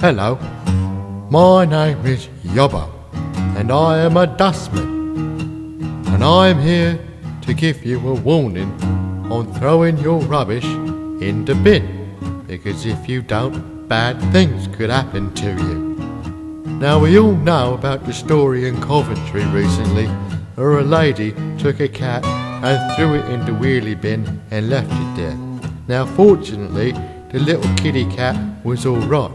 Hello, my name is Yobbo, and I am a dustman, and I am here to give you a warning on throwing your rubbish in the bin, because if you don't, bad things could happen to you. Now we all know about the story in Coventry recently, where a lady took a cat and threw it in the wheelie bin and left it there. Now fortunately, the little kitty cat was alright,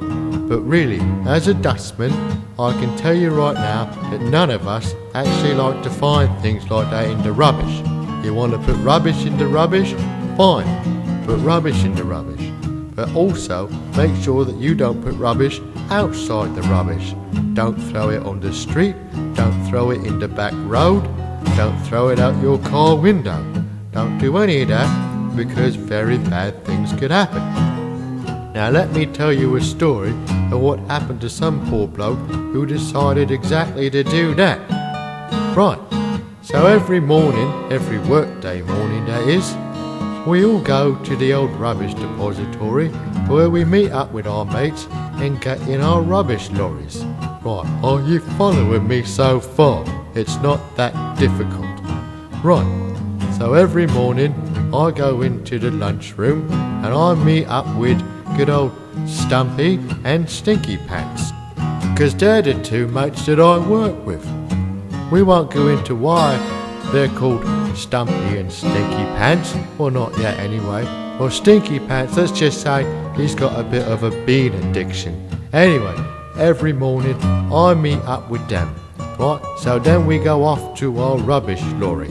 but really, as a dustman, I can tell you right now that none of us actually like to find things like that in the rubbish. You want to put rubbish in the rubbish? Fine, put rubbish in the rubbish. But also, make sure that you don't put rubbish outside the rubbish. Don't throw it on the street, don't throw it in the back road, don't throw it out your car window. Don't do any of that, because very bad things could happen. Now let me tell you a story of what happened to some poor bloke who decided exactly to do that. Right, so every morning, every workday morning that is, we all go to the old rubbish depository where we meet up with our mates and get in our rubbish lorries. Right, are you following me so far? It's not that difficult. Right, so every morning I go into the lunchroom and I meet up with good old Stumpy and Stinky Pants, because they're the two mates that I work with. We won't go into why they're called Stumpy and Stinky Pants, well not yet anyway. Well, Stinky Pants, let's just say he's got a bit of a bean addiction. Anyway, every morning I meet up with them, right? So then we go off to our rubbish lorry.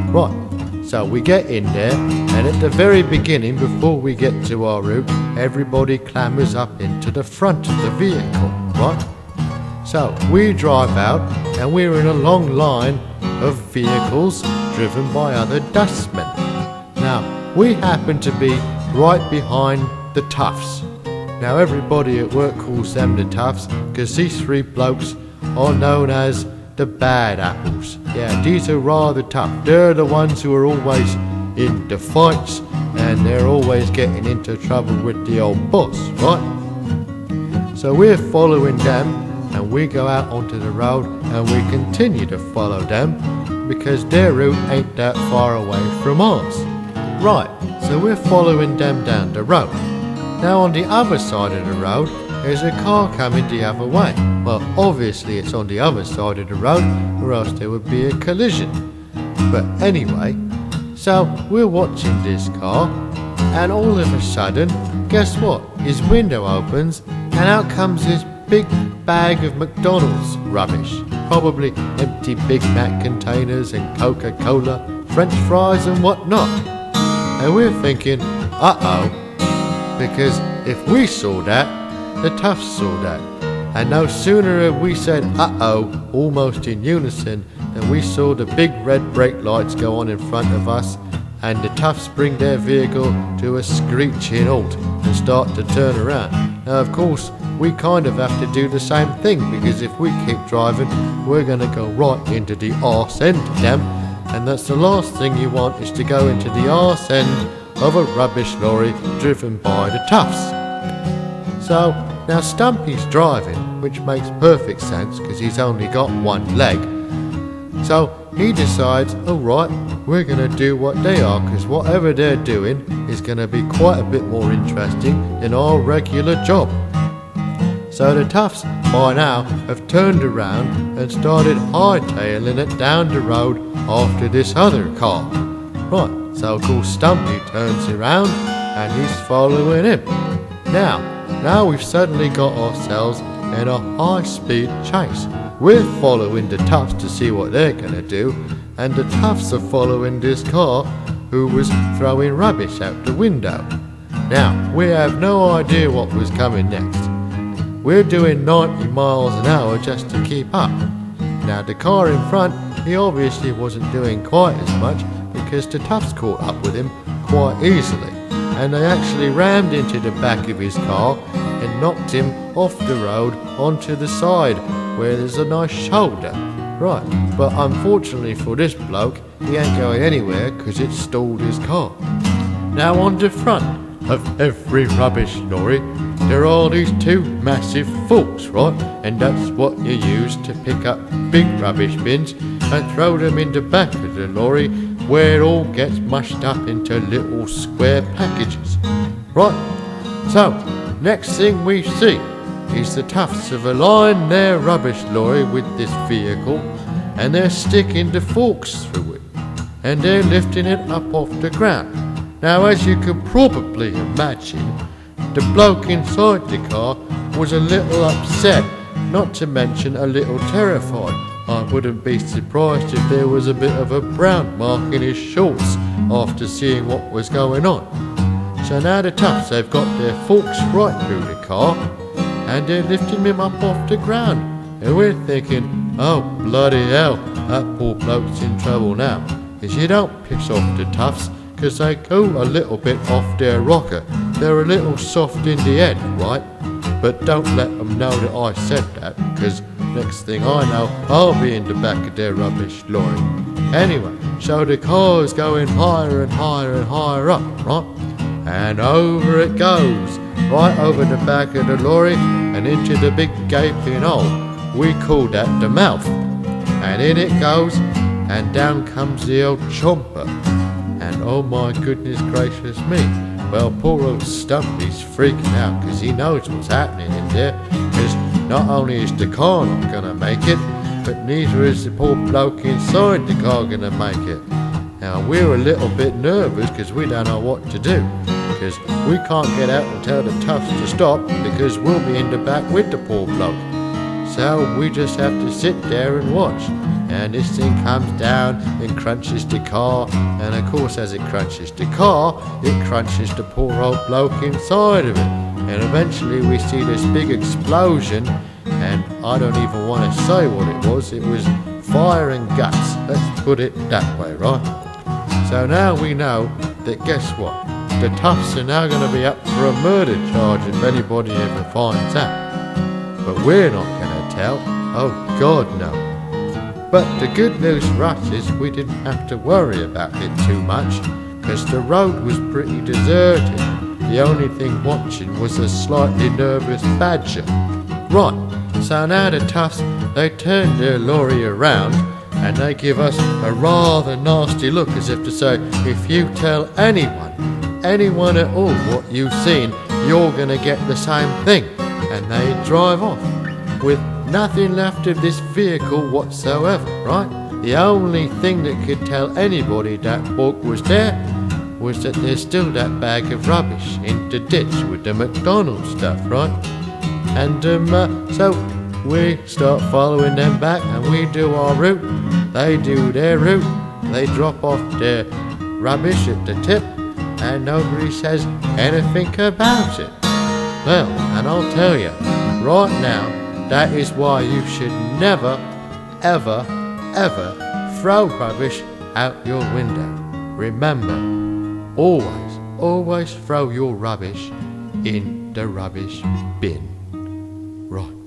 Right, so we get in there, and at the very beginning, before we get to our route, everybody clambers up into the front of the vehicle, right? So we drive out, and we're in a long line of vehicles driven by other dustmen. Now, we happen to be right behind the toughs. Now, everybody at work calls them the toughs, because these three blokes are known as the bad apples. Yeah, these are rather tough. They're the ones who are always in the fights, and they're always getting into trouble with the old boss, right? So we're following them, and we go out onto the road, and we continue to follow them, because their route ain't that far away from ours. Right, so we're following them down the road. Now on the other side of the road, there's a car coming the other way. Well, obviously it's on the other side of the road, or else there would be a collision. But anyway, so we're watching this car, and all of a sudden, guess what? His window opens, and out comes this big bag of McDonald's rubbish. Probably empty Big Mac containers and Coca-Cola, French fries and whatnot. And we're thinking, uh-oh, because if we saw that, the toughs saw that. And no sooner have we said uh-oh almost in unison than we saw the big red brake lights go on in front of us, and the toughs bring their vehicle to a screeching halt and start to turn around. Now of course we kind of have to do the same thing, because if we keep driving we're going to go right into the arse end of them, and that's the last thing you want, is to go into the arse end of a rubbish lorry driven by the toughs. So now Stumpy's driving, which makes perfect sense because he's only got one leg. So he decides, alright, we're going to do what they are, because whatever they're doing is going to be quite a bit more interesting than our regular job. So the toughs by now have turned around and started hightailing it down the road after this other car. Right, so of course Stumpy turns around and he's following him. Now we've suddenly got ourselves in a high-speed chase. We're following the toughs to see what they're going to do, and the toughs are following this car who was throwing rubbish out the window. Now, we have no idea what was coming next. We're doing 90 miles an hour just to keep up. Now, the car in front, he obviously wasn't doing quite as much, because the toughs caught up with him quite easily, and they actually rammed into the back of his car and knocked him off the road onto the side where there's a nice shoulder. Right, but unfortunately for this bloke, he ain't going anywhere because it stalled his car. Now on the front of every rubbish lorry, there are these two massive forks, right? And that's what you use to pick up big rubbish bins and throw them in the back of the lorry, where it all gets mushed up into little square packages, right? So, next thing we see is the toughs have aligned their rubbish lorry with this vehicle, and they're sticking the forks through it, and they're lifting it up off the ground. Now, as you can probably imagine, the bloke inside the car was a little upset, not to mention a little terrified. I wouldn't be surprised if there was a bit of a brown mark in his shorts after seeing what was going on. So now the toughs, they've got their forks right through the car, and they're lifting him up off the ground. And we're thinking, oh bloody hell, that poor bloke's in trouble now. Because you don't piss off the toughs, because they go a little bit off their rocker. They're a little soft in the head, right? But don't let them know that I said that, because next thing I know, I'll be in the back of their rubbish lorry. Anyway, so the car's going higher and higher and higher up, right? And over it goes, right over the back of the lorry and into the big gaping hole. We call that the mouth. And in it goes, and down comes the old chomper. And oh my goodness gracious me. Well, poor old Stumpy's freaking out because he knows what's happening in there. Because not only is the car not going to make it, but neither is the poor bloke inside the car going to make it. Now, we're a little bit nervous because we don't know what to do. Because we can't get out and tell the toughs to stop because we'll be in the back with the poor bloke. So we just have to sit there and watch. And this thing comes down and crunches the car, and of course as it crunches the car, it crunches the poor old bloke inside of it. And eventually we see this big explosion, and I don't even want to say what it was. It was fire and guts, let's put it that way, right? So now we know that, guess what? The toughs are now going to be up for a murder charge if anybody ever finds out. But we're not going to tell. Oh God, no. But the good news for us is we didn't have to worry about it too much, because the road was pretty deserted. The only thing watching was a slightly nervous badger. Right, so now the toughs, they turned their lorry around and they give us a rather nasty look, as if to say, if you tell anyone at all what you've seen, you're going to get the same thing. And they drive off with nothing left of this vehicle whatsoever, right? The only thing that could tell anybody that book was there was that there's still that bag of rubbish in the ditch with the McDonald's stuff, right? And so we start following them back and we do our route, they do their route, they drop off their rubbish at the tip and nobody says anything about it. Well, and I'll tell you, right now, that is why you should never, ever, ever throw rubbish out your window. Remember, always throw your rubbish in the rubbish bin. Right.